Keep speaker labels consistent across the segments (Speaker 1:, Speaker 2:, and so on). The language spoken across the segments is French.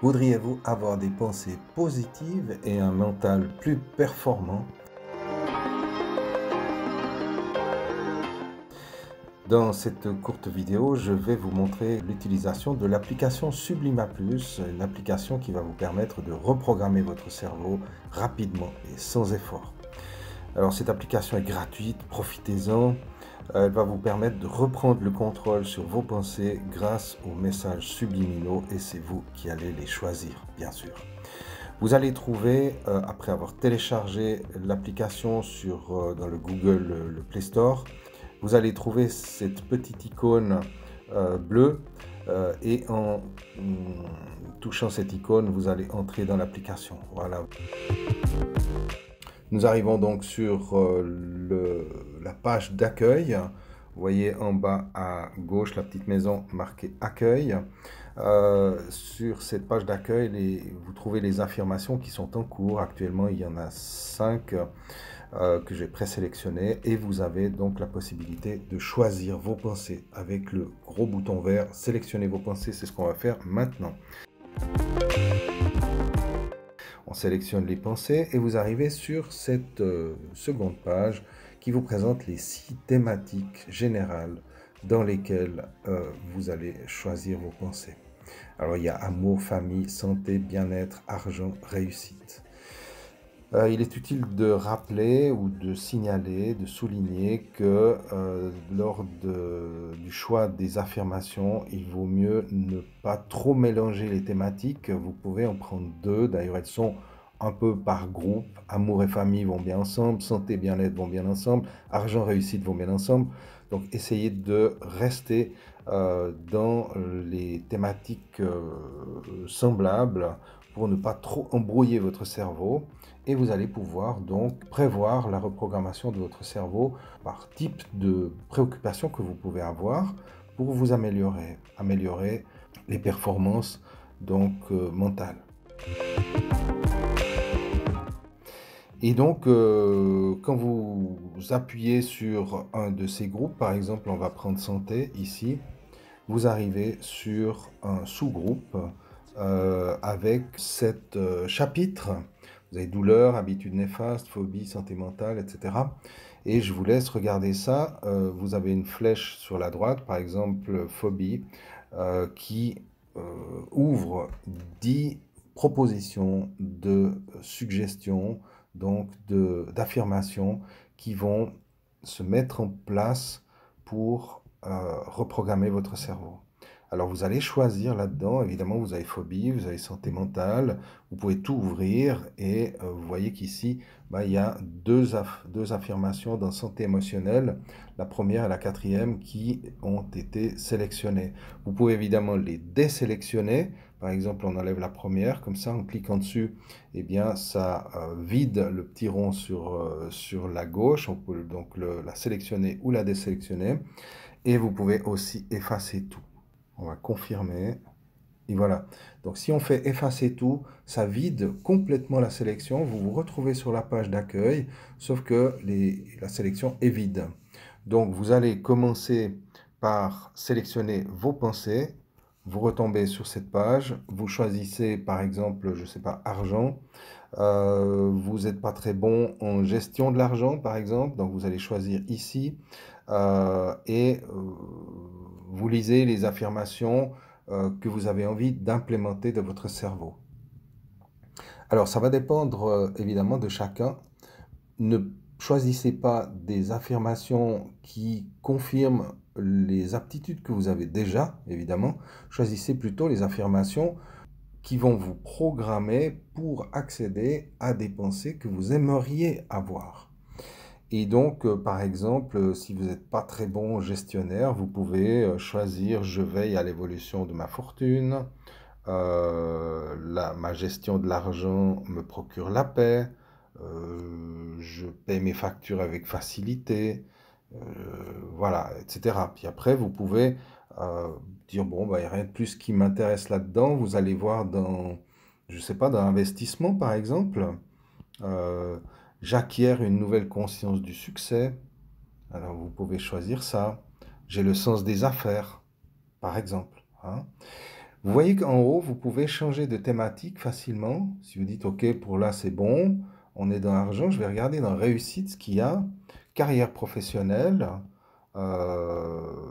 Speaker 1: Voudriez-vous avoir des pensées positives et un mental plus performant? Dans cette courte vidéo, je vais vous montrer l'utilisation de l'application Sublima Plus, une application qui va vous permettre de reprogrammer votre cerveau rapidement et sans effort. Alors cette application est gratuite, profitez-en. Elle va vous permettre de reprendre le contrôle sur vos pensées grâce aux messages subliminaux et c'est vous qui allez les choisir, bien sûr. Vous allez trouver, après avoir téléchargé l'application dans le Google le Play Store, vous allez trouver cette petite icône bleue et en touchant cette icône, vous allez entrer dans l'application. Voilà. Nous arrivons donc sur la page d'accueil. Vous voyez en bas à gauche la petite maison marquée accueil. Sur cette page d'accueil, vous trouvez les affirmations qui sont en cours. Actuellement, il y en a 5 que j'ai présélectionnées et vous avez donc la possibilité de choisir vos pensées avec le gros bouton vert. Sélectionnez vos pensées, c'est ce qu'on va faire maintenant. On sélectionne les pensées et vous arrivez sur cette seconde page qui vous présente les 6 thématiques générales dans lesquelles vous allez choisir vos pensées. Alors il y a amour, famille, santé, bien-être, argent, réussite. Il est utile de rappeler ou de signaler, de souligner que lors du choix des affirmations, il vaut mieux ne pas trop mélanger les thématiques. Vous pouvez en prendre 2. D'ailleurs, elles sont un peu par groupe. Amour et famille vont bien ensemble, santé et bien-être vont bien ensemble, argent, réussite vont bien ensemble. Donc, essayez de rester dans les thématiques semblables pour ne pas trop embrouiller votre cerveau. Et vous allez pouvoir donc prévoir la reprogrammation de votre cerveau par type de préoccupation que vous pouvez avoir pour vous améliorer les performances donc mentales. Et donc, quand vous appuyez sur un de ces groupes, par exemple, on va prendre santé ici, vous arrivez sur un sous-groupe avec 7 chapitres. Vous avez douleur, habitude néfaste, phobie, santé mentale, etc. Et je vous laisse regarder ça. Vous avez une flèche sur la droite, par exemple, phobie, qui ouvre 10 propositions de suggestions, donc d'affirmations qui vont se mettre en place pour reprogrammer votre cerveau. Alors vous allez choisir là-dedans, évidemment vous avez phobie, vous avez santé mentale, vous pouvez tout ouvrir et vous voyez qu'ici il y a deux affirmations dans santé émotionnelle, la première et la quatrième qui ont été sélectionnées. Vous pouvez évidemment les désélectionner, par exemple on enlève la première, comme ça en cliquant dessus, eh bien ça vide le petit rond sur la gauche, on peut donc la sélectionner ou la désélectionner et vous pouvez aussi effacer tout. On va confirmer. Et voilà. Donc, si on fait effacer tout, ça vide complètement la sélection. Vous vous retrouvez sur la page d'accueil, sauf que la sélection est vide. Donc, vous allez commencer par sélectionner vos pensées. Vous retombez sur cette page. Vous choisissez, par exemple, je ne sais pas, argent. Vous n'êtes pas très bon en gestion de l'argent, par exemple. Donc, vous allez choisir ici. Et vous lisez les affirmations que vous avez envie d'implémenter dans votre cerveau. Alors, ça va dépendre évidemment de chacun. Ne choisissez pas des affirmations qui confirment les aptitudes que vous avez déjà, évidemment. Choisissez plutôt les affirmations qui vont vous programmer pour accéder à des pensées que vous aimeriez avoir. Et donc, par exemple, si vous n'êtes pas très bon gestionnaire, vous pouvez choisir « Je veille à l'évolution de ma fortune »,« ma gestion de l'argent me procure la paix »,« Je paie mes factures avec facilité », voilà, etc. Puis après, vous pouvez dire « Bon, il n'y a rien de plus qui m'intéresse là-dedans ». Vous allez voir dans, je ne sais pas, dans l'investissement, par exemple. J'acquiers une nouvelle conscience du succès. Alors vous pouvez choisir ça. J'ai le sens des affaires, par exemple. Hein. Vous voyez qu'en haut, vous pouvez changer de thématique facilement. Si vous dites, OK, pour là, c'est bon, on est dans l'argent, je vais regarder dans réussite ce qu'il y a. Carrière professionnelle, euh,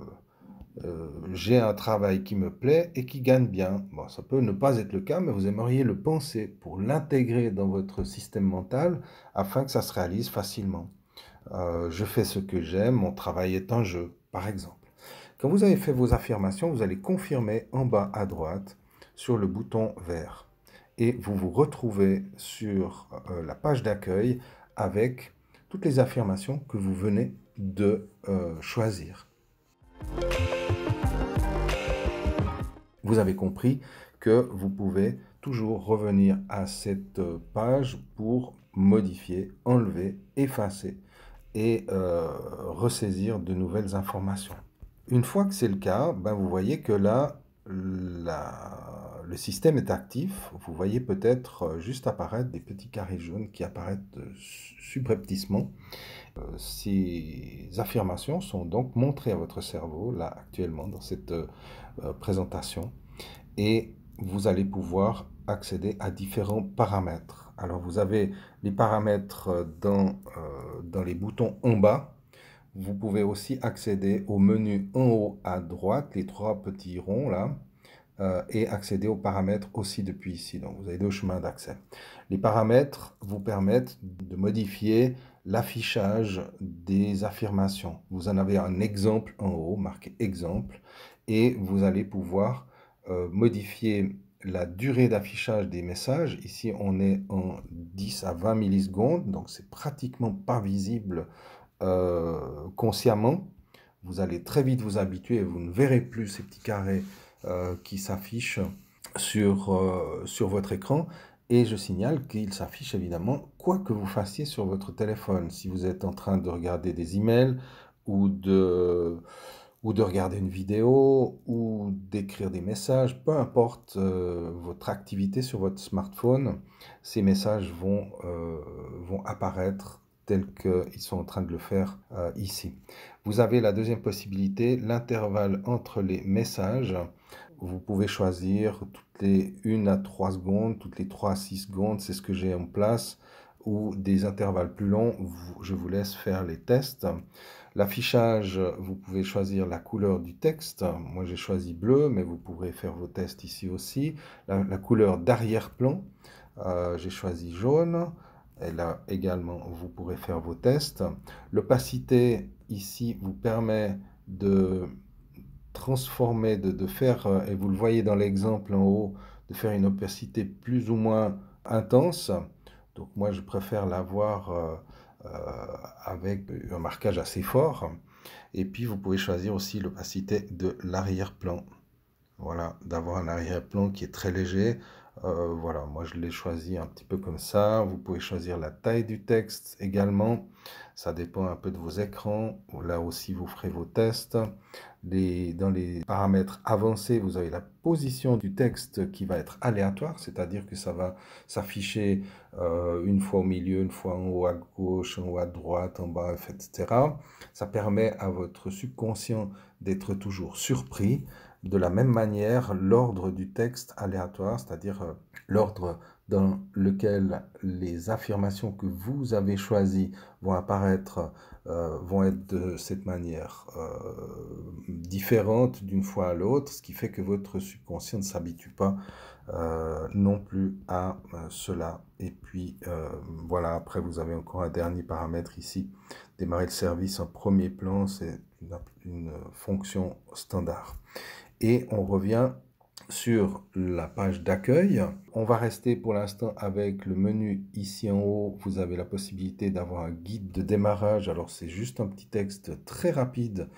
Speaker 1: j'ai un travail qui me plaît et qui gagne bien. Bon, ça peut ne pas être le cas, mais vous aimeriez le penser pour l'intégrer dans votre système mental afin que ça se réalise facilement. Je fais ce que j'aime, mon travail est un jeu, par exemple. Quand vous avez fait vos affirmations, vous allez confirmer en bas à droite sur le bouton vert. Et vous vous retrouvez sur la page d'accueil avec toutes les affirmations que vous venez de choisir. Vous avez compris que vous pouvez toujours revenir à cette page pour modifier, enlever, effacer et ressaisir de nouvelles informations. Une fois que c'est le cas, ben vous voyez que là, le système est actif. Vous voyez peut-être juste apparaître des petits carrés jaunes qui apparaissent subrepticement. Ces affirmations sont donc montrées à votre cerveau, là actuellement, dans cette présentation. Et vous allez pouvoir accéder à différents paramètres. Alors vous avez les paramètres dans les boutons en bas. Vous pouvez aussi accéder au menu en haut à droite, les trois petits ronds là, et accéder aux paramètres aussi depuis ici. Donc vous avez deux chemins d'accès. Les paramètres vous permettent de modifier l'affichage des affirmations. Vous en avez un exemple en haut, marqué exemple, et vous allez pouvoir modifier la durée d'affichage des messages. Ici, on est en 10 à 20 millisecondes, donc c'est pratiquement pas visible consciemment. Vous allez très vite vous habituer et vous ne verrez plus ces petits carrés qui s'affichent sur votre écran. Et je signale qu'il s'affiche évidemment quoi que vous fassiez sur votre téléphone. Si vous êtes en train de regarder des emails ou de regarder une vidéo ou d'écrire des messages, peu importe votre activité sur votre smartphone, ces messages vont apparaître tels qu'ils sont en train de le faire ici. Vous avez la deuxième possibilité, l'intervalle entre les messages. Vous pouvez choisir toutes les 1 à 3 secondes, toutes les 3 à 6 secondes, c'est ce que j'ai en place, ou des intervalles plus longs, je vous laisse faire les tests. L'affichage, vous pouvez choisir la couleur du texte. Moi, j'ai choisi bleu, mais vous pourrez faire vos tests ici aussi. La couleur d'arrière-plan, j'ai choisi jaune. Et là également, vous pourrez faire vos tests. L'opacité, ici, vous permet de transformer, de faire, et vous le voyez dans l'exemple en haut, de faire une opacité plus ou moins intense. Donc moi, je préfère l'avoir avec un marquage assez fort. Et puis, vous pouvez choisir aussi l'opacité de l'arrière-plan. Voilà, d'avoir un arrière-plan qui est très léger. Voilà, moi je l'ai choisi un petit peu comme ça. Vous pouvez choisir la taille du texte également. Ça dépend un peu de vos écrans. Là aussi, vous ferez vos tests. Dans les paramètres avancés, vous avez la position du texte qui va être aléatoire, c'est-à-dire que ça va s'afficher une fois au milieu, une fois en haut à gauche, en haut à droite, en bas, etc. Ça permet à votre subconscient d'être toujours surpris. De la même manière, l'ordre du texte aléatoire, c'est-à-dire l'ordre dans lequel les affirmations que vous avez choisies vont apparaître, vont être de cette manière différente d'une fois à l'autre, ce qui fait que votre subconscient ne s'habitue pas non plus à cela. Et puis voilà, après vous avez encore un dernier paramètre ici, démarrer le service en premier plan, c'est une fonction standard. Et on revient sur la page d'accueil. On va rester pour l'instant avec le menu ici en haut. Vous avez la possibilité d'avoir un guide de démarrage. Alors c'est juste un petit texte très rapide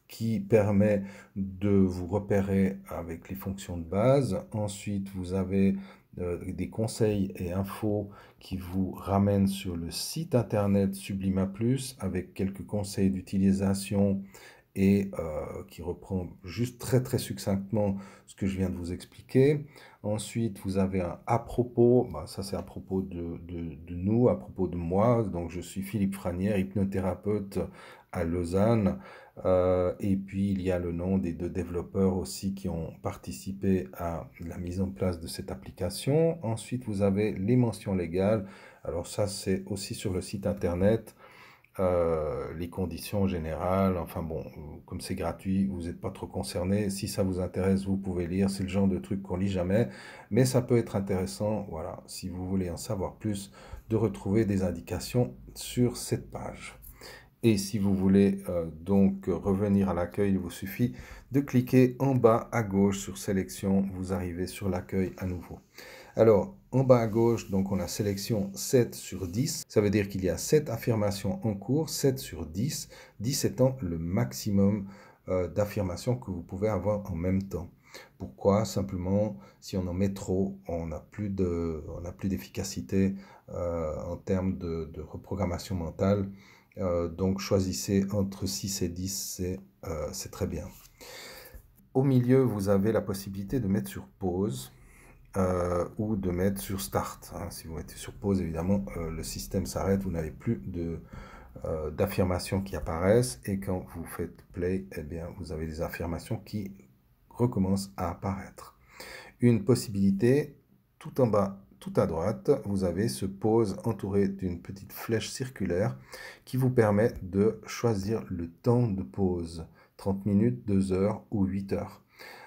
Speaker 1: qui permet de vous repérer avec les fonctions de base. Ensuite, vous avez des conseils et infos qui vous ramènent sur le site internet Sublima Plus avec quelques conseils d'utilisation et qui reprend juste très succinctement ce que je viens de vous expliquer. Ensuite, vous avez un à propos, ça c'est à propos de nous, à propos de moi. Donc je suis Philippe Franière, hypnothérapeute à Lausanne. Et puis, il y a le nom des 2 développeurs aussi qui ont participé à la mise en place de cette application. Ensuite, vous avez les mentions légales. Alors ça, c'est aussi sur le site internet. Les conditions générales, enfin bon, comme c'est gratuit, vous n'êtes pas trop concerné. Si ça vous intéresse, vous pouvez lire. C'est le genre de truc qu'on lit jamais, mais ça peut être intéressant, voilà, si vous voulez en savoir plus, de retrouver des indications sur cette page. Et si vous voulez donc revenir à l'accueil, il vous suffit de cliquer en bas à gauche sur sélection, vous arrivez sur l'accueil à nouveau. Alors, en bas à gauche, donc on a sélection 7 sur 10. Ça veut dire qu'il y a 7 affirmations en cours, 7 sur 10, 10 étant le maximum d'affirmations que vous pouvez avoir en même temps. Pourquoi? Simplement, si on en met trop, on n'a plus d'efficacité en termes de reprogrammation mentale. Donc, choisissez entre 6 et 10, c'est très bien. Au milieu, vous avez la possibilité de mettre sur pause. Ou de mettre sur Start. Hein. Si vous mettez sur pause, évidemment, le système s'arrête, vous n'avez plus d'affirmations qui apparaissent, et quand vous faites Play, eh bien, vous avez des affirmations qui recommencent à apparaître. Une possibilité, tout en bas, tout à droite, vous avez ce pause entouré d'une petite flèche circulaire qui vous permet de choisir le temps de pause, 30 minutes, 2 heures ou 8 heures.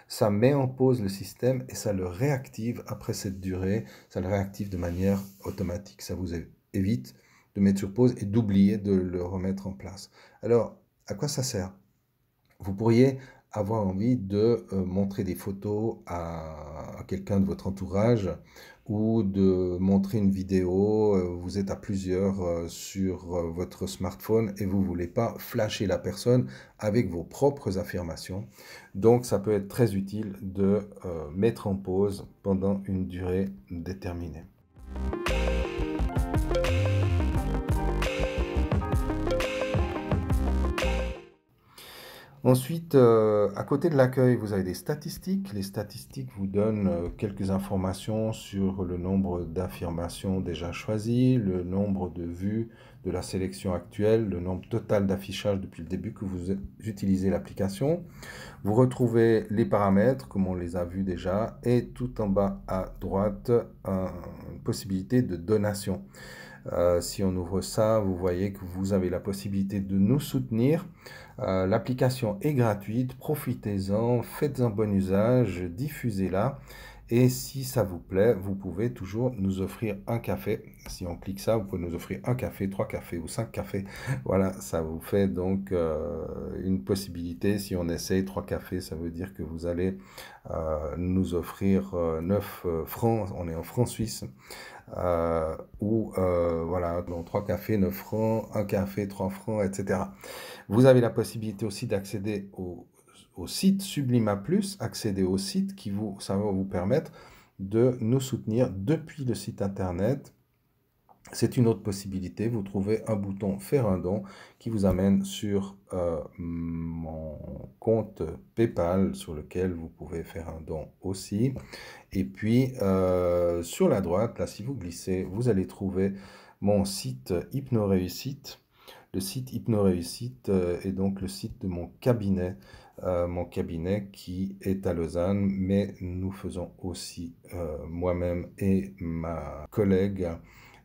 Speaker 1: Ça met en pause le système et ça le réactive après cette durée, ça le réactive de manière automatique. Ça vous évite de mettre sur pause et d'oublier de le remettre en place. Alors, à quoi ça sert? Vous pourriez avoir envie de montrer des photos à quelqu'un de votre entourage ou de montrer une vidéo, vous êtes à plusieurs sur votre smartphone et vous ne voulez pas flasher la personne avec vos propres affirmations. Donc ça peut être très utile de mettre en pause pendant une durée déterminée. Ensuite, à côté de l'accueil, vous avez des statistiques. Les statistiques vous donnent quelques informations sur le nombre d'affirmations déjà choisies, le nombre de vues de la sélection actuelle, le nombre total d'affichage depuis le début que vous utilisez l'application. Vous retrouvez les paramètres, comme on les a vus déjà, et tout en bas à droite, une possibilité de donation. Si on ouvre ça, vous voyez que vous avez la possibilité de nous soutenir. L'application est gratuite, profitez-en, faites un bon usage, diffusez-la. Et si ça vous plaît, vous pouvez toujours nous offrir un café. Si on clique ça, vous pouvez nous offrir un café, 3 cafés ou 5 cafés. Voilà, ça vous fait donc une possibilité. Si on essaye 3 cafés, ça veut dire que vous allez nous offrir 9 francs. On est en francs suisses. Ou voilà, donc 3 cafés, 9 francs, 1 café, 3 francs, etc. Vous avez la possibilité aussi d'accéder au site Sublima Plus, accéder au site ça va vous permettre de nous soutenir depuis le site internet. C'est une autre possibilité. Vous trouvez un bouton Faire un don qui vous amène sur mon compte PayPal sur lequel vous pouvez faire un don aussi. Et puis sur la droite, là, si vous glissez, vous allez trouver mon site HypnoRéussite. Le site HypnoRéussite est donc le site de mon cabinet qui est à Lausanne, mais nous faisons aussi, moi-même et ma collègue,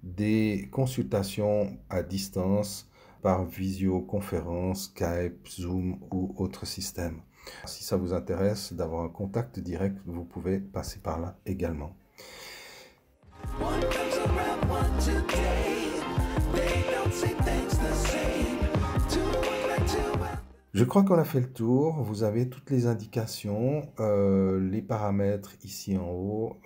Speaker 1: des consultations à distance par visioconférence, Skype, Zoom ou autre système. Si ça vous intéresse d'avoir un contact direct, vous pouvez passer par là également. Je crois qu'on a fait le tour. Vous avez toutes les indications, les paramètres ici en haut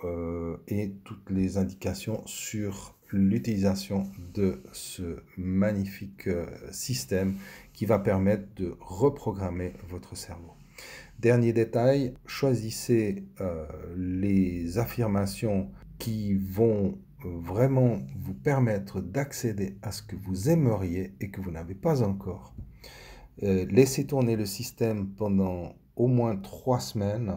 Speaker 1: et toutes les indications sur l'utilisation de ce magnifique système qui va permettre de reprogrammer votre cerveau. Dernier détail, choisissez les affirmations qui vont vraiment vous permettre d'accéder à ce que vous aimeriez et que vous n'avez pas encore. Laissez tourner le système pendant au moins 3 semaines.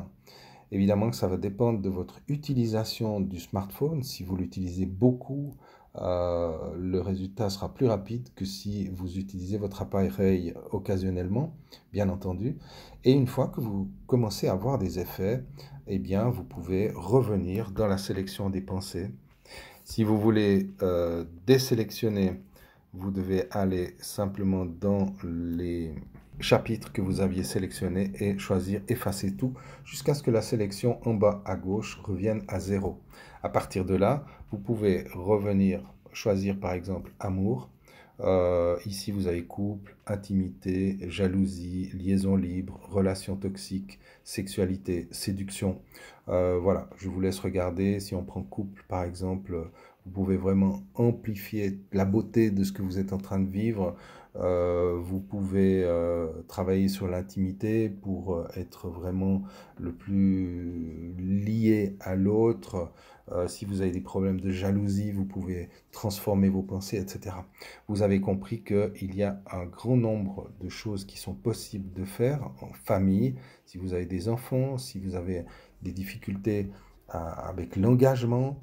Speaker 1: Évidemment que ça va dépendre de votre utilisation du smartphone. Si vous l'utilisez beaucoup, le résultat sera plus rapide que si vous utilisez votre appareil occasionnellement, bien entendu. Et une fois que vous commencez à avoir des effets, eh bien, vous pouvez revenir dans la sélection des pensées. Si vous voulez désélectionner, vous devez aller simplement dans les chapitres que vous aviez sélectionnés et choisir effacer tout jusqu'à ce que la sélection en bas à gauche revienne à 0. À partir de là, vous pouvez revenir choisir par exemple amour. Ici, vous avez couple, intimité, jalousie, liaison libre, relation toxique, sexualité, séduction. Voilà, je vous laisse regarder. Si on prend couple, par exemple, vous pouvez vraiment amplifier la beauté de ce que vous êtes en train de vivre. Vous pouvez travailler sur l'intimité pour être vraiment le plus lié à l'autre. Si vous avez des problèmes de jalousie, vous pouvez transformer vos pensées, etc. Vous avez compris qu'il y a un grand nombre de choses qui sont possibles de faire en famille. Si vous avez des enfants, si vous avez des difficultés avec l'engagement,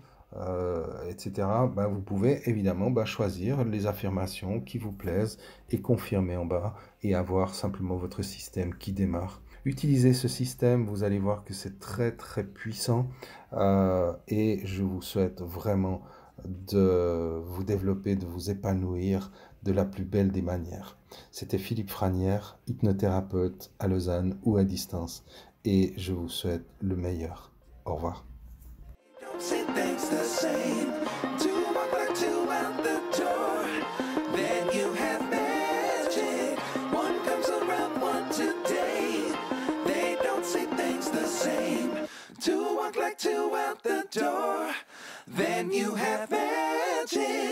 Speaker 1: etc., ben, vous pouvez évidemment choisir les affirmations qui vous plaisent et confirmer en bas et avoir simplement votre système qui démarre. Utilisez ce système, vous allez voir que c'est très très puissant et je vous souhaite vraiment de vous développer, de vous épanouir de la plus belle des manières. C'était Philippe Franière, hypnothérapeute à Lausanne ou à distance et je vous souhaite le meilleur. Au revoir.
Speaker 2: See things the same. Two walk like two out the door. Then you have magic. One comes around, one today. They don't see things the same. Two walk like two out the door. Then you have magic.